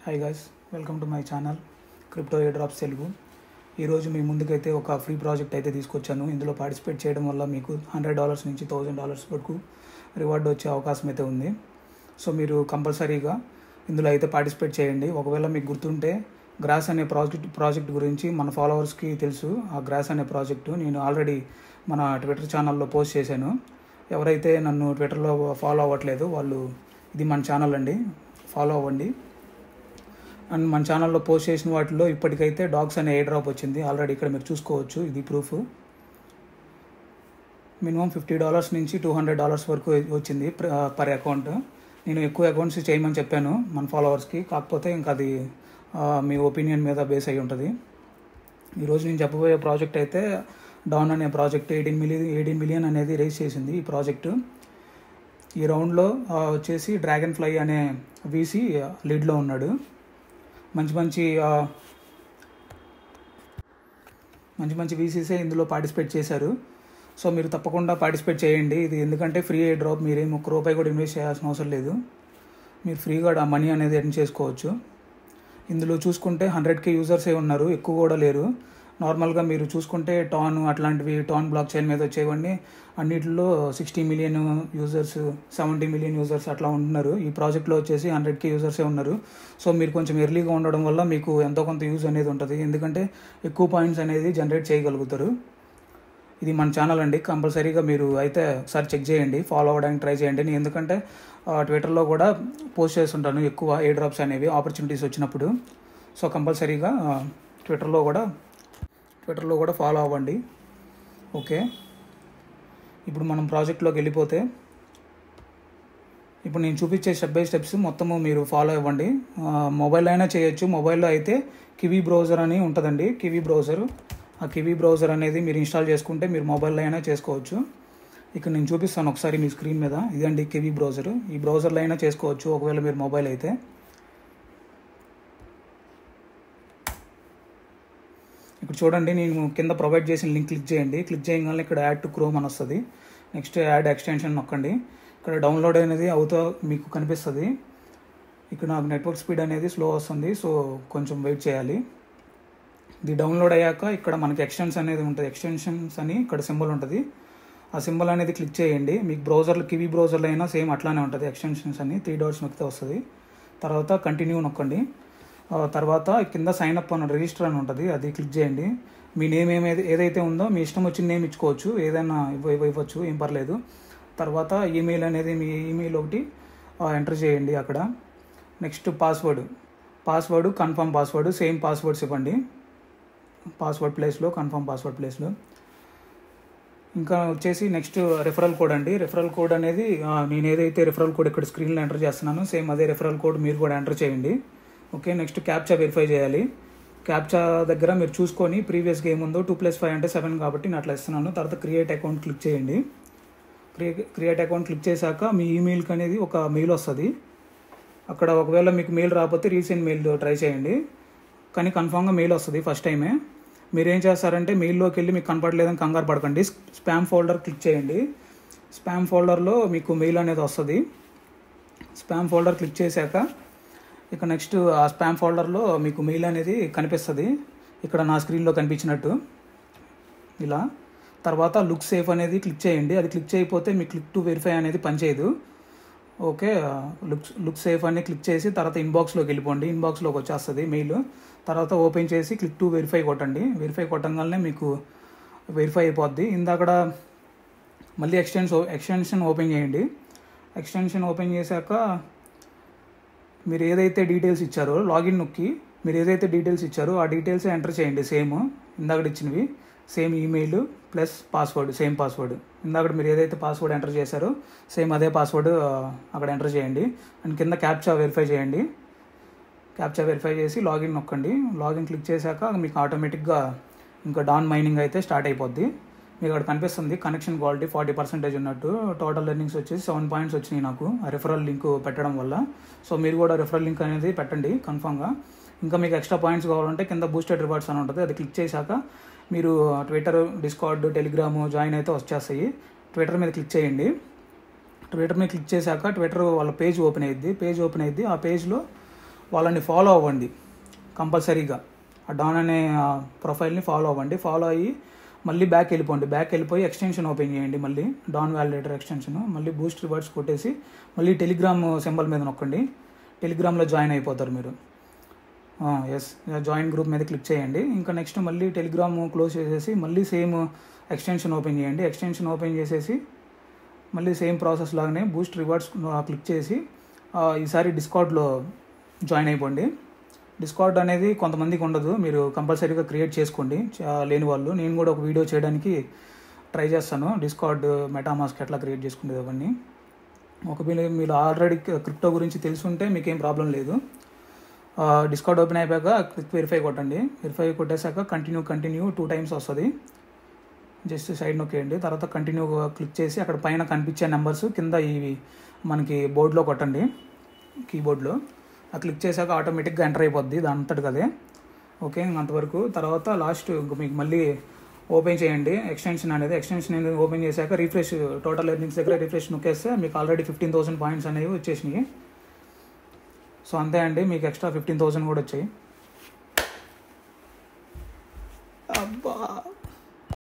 Hi guys, welcome to my channel crypto airdrops Telugu. ఈరోజు మీ ముందుకైతే ఒక ఫ్రీ ప్రాజెక్ట్ అయితే తీసుకొచ్చాను. ఇందులో పార్టిసిపేట్ చేయడం వల్ల మీకు $100 నుంచి $1000 వరకు రివార్డ్ వచ్చే అవకాశం అయితే ఉంది. సో మీరు కంపల్సరీగా ఇందులో అయితే పార్టిసిపేట్ చేయండి. ఒకవేళ మీకు గుర్తుంటే గ్రాస్ అనే ప్రాజెక్ట్ గురించి మన ఫాలోవర్స్కి తెలుసు. ఆ గ్రాస్ అనే ప్రాజెక్టు నేను ఆల్రెడీ మన ట్విట్టర్ ఛానల్లో పోస్ట్ చేశాను. ఎవరైతే నన్ను ట్విట్టర్లో ఫాలో అవ్వట్లేదు వాళ్ళు ఇది మన ఛానల్ అండి, ఫాలో అవ్వండి. అండ్ మన ఛానల్లో పోస్ట్ చేసిన వాటిలో ఇప్పటికైతే డాగ్స్ అనే ఎయిర్ డ్రాప్ వచ్చింది. ఆల్రెడీ ఇక్కడ మీరు చూసుకోవచ్చు, ఇది ప్రూఫ్. మినిమం $50 నుంచి $200 వరకు వచ్చింది పర్ అకౌంట్. నేను ఎక్కువ అకౌంట్స్ చేయమని చెప్పాను మన ఫాలోవర్స్కి, కాకపోతే ఇంకా అది మీ ఒపీనియన్ మీద బేస్ అయి ఉంటుంది. ఈరోజు నేను చెప్పబోయే ప్రాజెక్ట్ అయితే డాన్ అనే ప్రాజెక్ట్ 18 మిలియన్ అనేది రేస్ చేసింది. ఈ ప్రాజెక్టు ఈ రౌండ్లో వచ్చేసి డ్రాగన్ ఫ్లై అనే వీసీ లీడ్లో ఉన్నాడు. మంచి మంచి వీసీసే ఇందులో పార్టిసిపేట్ చేశారు. సో మీరు తప్పకుండా పార్టిసిపేట్ చేయండి. ఇది ఎందుకంటే ఫ్రీ ఎయిర్ డ్రాప్, మీరేం ₹1 కూడా ఇన్వెస్ట్ చేయాల్సిన అవసరం లేదు. మీరు ఫ్రీగా ఆ మనీ అనేది ఎర్న్ చేసుకోవచ్చు. ఇందులో చూసుకుంటే 100K యూజర్సే ఉన్నారు, ఎక్కువ కూడా లేరు. నార్మల్గా మీరు చూసుకుంటే టాన్ అట్లాంటివి, టాన్ బ్లాక్ చైన్ మీద వచ్చేవన్నీ అన్నిటిలో 60 మిలియన్ యూజర్స్, 70 మిలియన్ యూజర్స్ అట్లా ఉంటున్నారు. ఈ ప్రాజెక్ట్లో వచ్చేసి 100K యూజర్సే ఉన్నారు. సో మీరు కొంచెం ఎర్లీగా ఉండడం వల్ల మీకు ఎంతో కొంత యూజ్ అనేది ఉంటుంది, ఎందుకంటే ఎక్కువ పాయింట్స్ అనేది జనరేట్ చేయగలుగుతారు. ఇది మన ఛానల్ అండి, కంపల్సరీగా మీరు అయితే ఒకసారి చెక్ చేయండి, ఫాలో అవ్వడానికి ట్రై చేయండి. నేను ఎందుకంటే ట్విట్టర్లో కూడా పోస్ట్ చేస్తుంటాను ఎక్కువ ఎయిర్ డ్రాప్స్ అనేవి ఆపర్చునిటీస్ వచ్చినప్పుడు. సో కంపల్సరీగా ట్విట్టర్లో కూడా ఫాలో అవ్వండి. ఓకే, ఇప్పుడు మనం ప్రాజెక్ట్లోకి వెళ్ళిపోతే ఇప్పుడు నేను చూపించే స్టెప్ బై స్టెప్స్ మొత్తము మీరు ఫాలో అవ్వండి. మొబైల్లో అయినా చేయొచ్చు. మొబైల్లో అయితే కివీ బ్రౌజర్ అని ఉంటుందండి, కివీ బ్రౌజర్. ఆ కివీ బ్రౌజర్ అనేది మీరు ఇన్స్టాల్ చేసుకుంటే మీరు మొబైల్లో అయినా చేసుకోవచ్చు. ఇక్కడ నేను చూపిస్తాను ఒకసారి మీ స్క్రీన్ మీద. ఇదండి కివీ బ్రౌజర్. ఈ బ్రౌజర్లో అయినా చేసుకోవచ్చు ఒకవేళ మీరు మొబైల్ అయితే. ఇక్కడ చూడండి, నేను కింద ప్రొవైడ్ చేసిన లింక్ క్లిక్ చేయండి. క్లిక్ చేయగానే ఇక్కడ యాడ్ టు క్రోమ్ అని వస్తుంది. నెక్స్ట్ యాడ్ ఎక్స్టెన్షన్ నొక్కండి. ఇక్కడ డౌన్లోడ్ అనేది అవుతా మీకు కనిపిస్తుంది. ఇక్కడ నాకు నెట్వర్క్ స్పీడ్ అనేది స్లో వస్తుంది, సో కొంచెం వెయిట్ చేయాలి. ఇది డౌన్లోడ్ అయ్యాక ఇక్కడ మనకి ఎక్స్టెన్షన్ అనేది ఉంటుంది. ఎక్స్టెన్షన్స్ అని ఇక్కడ సింబల్ ఉంటుంది. ఆ సింబల్ అనేది క్లిక్ చేయండి. మీకు బ్రౌజర్లో కివీ బ్రౌజర్లో అయినా సేమ్ అట్లానే ఉంటుంది. ఎక్స్టెన్షన్స్ అని 3 డాట్స్ నొక్కితే వస్తుంది. తర్వాత కంటిన్యూ నొక్కండి. తర్వాత కింద సైన్ అప్ అని రిజిస్టర్ అని ఉంటుంది, అది క్లిక్ చేయండి. మీ నేమ్ ఏదైతే ఉందో మీ ఇష్టం వచ్చిన నేమ్ ఇచ్చుకోవచ్చు, ఏదైనా ఇవ్వచ్చు, ఏం పర్లేదు. తర్వాత ఈమెయిల్ అనేది మీ ఈమెయిల్ ఒకటి ఎంటర్ చేయండి అక్కడ. Next password confirm password, same passwords ఇవ్వండి. పాస్వర్డ్ ప్లేస్లో కన్ఫర్మ్ పాస్వర్డ్ ప్లేస్లో. ఇంకా వచ్చేసి నెక్స్ట్ రెఫరల్ కోడ్ అండి. రెఫరల్ కోడ్ అనేది నేను ఏదైతే రెఫరల్ కోడ్ ఇక్కడ స్క్రీన్లో ఎంటర్ చేస్తున్నానో సేమ్ అదే రెఫరల్ కోడ్ మీరు కూడా ఎంటర్ చేయండి. ఓకే, నెక్స్ట్ క్యాప్చా వెరిఫై చేయాలి. క్యాప్చా దగ్గర మీరు చూసుకొని ప్రీవియస్ గేమ్ ఉందో 2+5 అంటే 7 కాబట్టి నేను అట్లా ఇస్తున్నాను. తర్వాత క్రియేట్ అకౌంట్ క్లిక్ చేయండి. క్రియేట్ అకౌంట్ క్లిక్ చేశాక మీ ఈమెయిల్కి అనేది ఒక మెయిల్ వస్తుంది. అక్కడ ఒకవేళ మీకు మెయిల్ రాకపోతే రీసెంట్ మెయిల్ ట్రై చేయండి, కానీ కన్ఫామ్గా మెయిల్ వస్తుంది ఫస్ట్ టైమే. మీరు ఏం చేస్తారంటే మెయిల్లోకి వెళ్ళి మీకు కనపడలేదని కంగారు పడకండి, స్పామ్ ఫోల్డర్ క్లిక్ చేయండి. స్పామ్ ఫోల్డర్లో మీకు మెయిల్ అనేది వస్తుంది. స్పామ్ ఫోల్డర్ క్లిక్ చేశాక ఇక నెక్స్ట్ ఆ స్పామ్ ఫోల్డర్లో మీకు మెయిల్ అనేది కనిపిస్తుంది, ఇక్కడ నా స్క్రీన్లో కనిపించినట్టు ఇలా. తర్వాత లుక్ సేఫ్ అనేది క్లిక్ చేయండి. అది క్లిక్ చేయకపోతే మీ క్లిక్ టు వెరిఫై అనేది పనిచేయదు. ఓకే, లుక్ సేఫ్ అని క్లిక్ చేసి తర్వాత ఇన్బాక్స్లోకి వెళ్ళిపోండి. ఇన్బాక్స్లోకి వచ్చేస్తుంది మెయిల్. తర్వాత ఓపెన్ చేసి క్లిక్ టు వెరిఫై కొట్టండి. వెరిఫై కొట్టంగానే మీకు వెరిఫై అయిపోద్ది. ఇందాక మళ్ళీ ఎక్స్టెన్షన్ ఓపెన్ చేయండి. ఎక్స్టెన్షన్ ఓపెన్ చేశాక మీరు ఏదైతే డీటెయిల్స్ ఇచ్చారో లాగిన్ నొక్కి మీరు ఏదైతే డీటెయిల్స్ ఇచ్చారో ఆ డీటెయిల్స్ ఎంటర్ చేయండి. సేమ్ ఇందాక ఇచ్చినవి, same email plus password, same password. ఇందాక మీరు ఏదైతే పాస్వర్డ్ ఎంటర్ చేశారో సేమ్ అదే పాస్వర్డ్ అక్కడ ఎంటర్ చేయండి. అండ్ కింద క్యాప్చా వెరిఫై చేయండి. క్యాప్చా వెరిఫై చేసి లాగిన్ నొక్కండి. లాగిన్ క్లిక్ చేశాక మీకు ఆటోమేటిక్గా ఇంకా డాన్ మైనింగ్ అయితే స్టార్ట్ అయిపోద్ది. మీకు అక్కడ కనిపిస్తుంది కనెక్షన్ క్వాలిటీ 40% ఉన్నట్టు. టోటల్ ఎర్నింగ్స్ వచ్చేసి 7 పాయింట్స్ వచ్చినాయి నాకు ఆ రెఫరల్ లింక్ పెట్టడం వల్ల. సో మీరు కూడా రెఫరల్ లింక్ అనేది పెట్టండి కన్ఫామ్గా. ఇంకా మీకు ఎక్స్ట్రా పాయింట్స్ కావాలంటే కింద బూస్టెడ్ రివార్డ్స్ అని ఉంటుంది, అది క్లిక్ చేశాక మీరు ట్విట్టర్, డిస్కార్డ్, టెలిగ్రామ్ జాయిన్ అయితే వచ్చేస్తాయి. ట్విట్టర్ మీద క్లిక్ చేయండి. ట్విట్టర్ మీద క్లిక్ చేశాక ట్విట్టర్ వాళ్ళ పేజ్ ఓపెన్ అయ్యిద్ది. ఆ పేజ్లో వాళ్ళని ఫాలో అవ్వండి కంపల్సరీగా. ఆ డాన్ అనే ప్రొఫైల్ని ఫాలో అవ్వండి. ఫాలో అయ్యి మళ్ళీ బ్యాక్ వెళ్ళిపోయి ఎక్స్టెన్షన్ ఓపెన్ చేయండి. మళ్ళీ డాన్ వ్యాలిడేటర్ ఎక్స్టెన్షన్, మళ్ళీ బూస్ట్ రివార్డ్స్ కొట్టేసి మళ్ళీ టెలిగ్రామ్ సింబల్ మీద నొక్కండి. టెలిగ్రామ్లో జాయిన్ అయిపోతారు మీరు. ఎస్, జాయిన్ గ్రూప్ మీద క్లిక్ చేయండి. ఇంకా నెక్స్ట్ మళ్ళీ టెలిగ్రామ్ క్లోజ్ చేసేసి మళ్ళీ సేమ్ ఎక్స్టెన్షన్ ఓపెన్ చేయండి. ఎక్స్టెన్షన్ ఓపెన్ చేసేసి మళ్ళీ సేమ్ ప్రాసెస్ లాగానే బూస్ట్ రివార్డ్స్ క్లిక్ చేసి ఈసారి డిస్కార్డ్లో జాయిన్ అయిపోండి. డిస్కార్డ్ అనేది కొంతమందికి ఉండదు, మీరు కంపల్సరీగా క్రియేట్ చేసుకోండి లేని వాళ్ళు. నేను కూడా ఒక వీడియో చేయడానికి ట్రై చేస్తాను, డిస్కార్డ్ మెటామాస్క్ ఎట్లా క్రియేట్ చేసుకునేది అవన్నీ. ఒకవేళ మీరు ఆల్రెడీ క్రిప్టో గురించి తెలుసుంటే మీకేం ప్రాబ్లం లేదు. డిస్కార్డ్ ఓపెన్ అయిపోయాక క్లిక్ వెరిఫై కొట్టండి. వెరిఫై కొట్టేశాక కంటిన్యూ 2 టైమ్స్ వస్తుంది. జస్ట్ సైడ్ నొక్కేయండి. తర్వాత కంటిన్యూ క్లిక్ చేసి అక్కడ పైన కనిపించే నెంబర్స్ కింద ఇవి మనకి బోర్డులో కొట్టండి, కీబోర్డ్లో. క్లిక్ చేశాక ఆటోమేటిక్గా ఎంటర్ అయిపోద్ది దానంతటికి అదే. ఓకే, అంతవరకు. తర్వాత లాస్ట్ మీకు మళ్ళీ ఓపెన్ చేయండి ఎక్స్టెన్షన్ అనేది ఓపెన్ చేశాక రిఫ్రెష్, టోటల్ ఎర్నింగ్స్ దగ్గర రిఫ్రెష్ నొక్కేస్తే మీకు ఆల్రెడీ 15,000 పాయింట్స్ అనేవి వచ్చేసినాయి. సో అంతే అండి, మీకు ఎక్స్ట్రా 15,000 కూడా వచ్చాయి. అబ్బా.